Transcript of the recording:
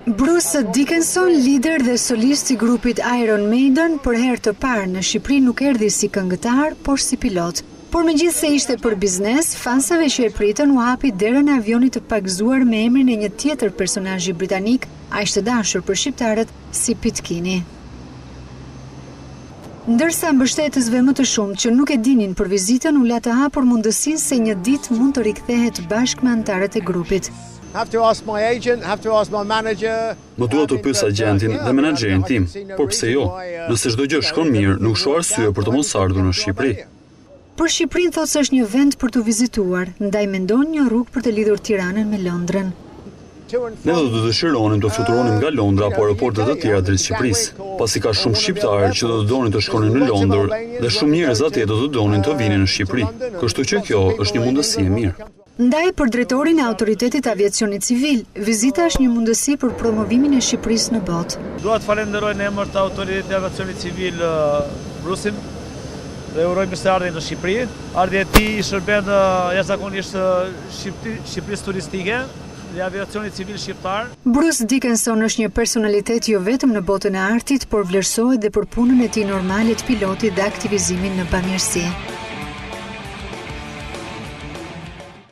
Bruce Dickinson, lider dhe solist i grupit Iron Maiden, për herë të parë në Shqipëri nuk erdhi si këngëtar, por si pilot. Por megjithse ishte për biznes, fansave që e pritën u hapi derën e avionit të pagëzuar me emrin e një tjetër personazhi britanik, aq të dashur për shqiptarët si Pitkini. Ndërsa mbështetësve më të shumë që nuk e dinin për vizitën u la të hapur mundësinë se një ditë mund të rikthehet bashkë me anëtarët e grupit. Më duhet të pyes agentin dhe menaxherin tim, por pse jo? Nëse çdo gjë shkon mirë, nuk shoh arsye për të mos ardhur në Shqipëri. Për Shqipërinë thotë se është një vend për të vizituar, ndaj mendon një rrugë për të lidhur Tiranën me Londrën. Ne do të dëshironim të fluturonim nga Londra apo aeroportet të tjera drejt Shqipërisë, pasi ka shumë shqiptarë që do të donin të shkonin në Londër dhe shumë njerëz atje do të donin të vinin në Shqipëri. Kështu që kjo është një mundësi e mirë. Ndaj për drejtorin e Autoritetit Aviacionit Civil, vizita është një mundësi për promovimin e Shqipërisë në botë. Dua të falenderoj në emër të Autoritetit Aviacionit Civil Brusin dhe uroj mirëseardhje në Shqipëri. Ardhja e tij shërben jashtëzakonisht Shqipërisë turistike dhe aviacionit civil shqiptar. Bruce Dickinson është një personalitet jo vetëm në botën e artit, por vlerësohet dhe për punën e tij normale të pilotit dhe aktivizimin në bamirësi.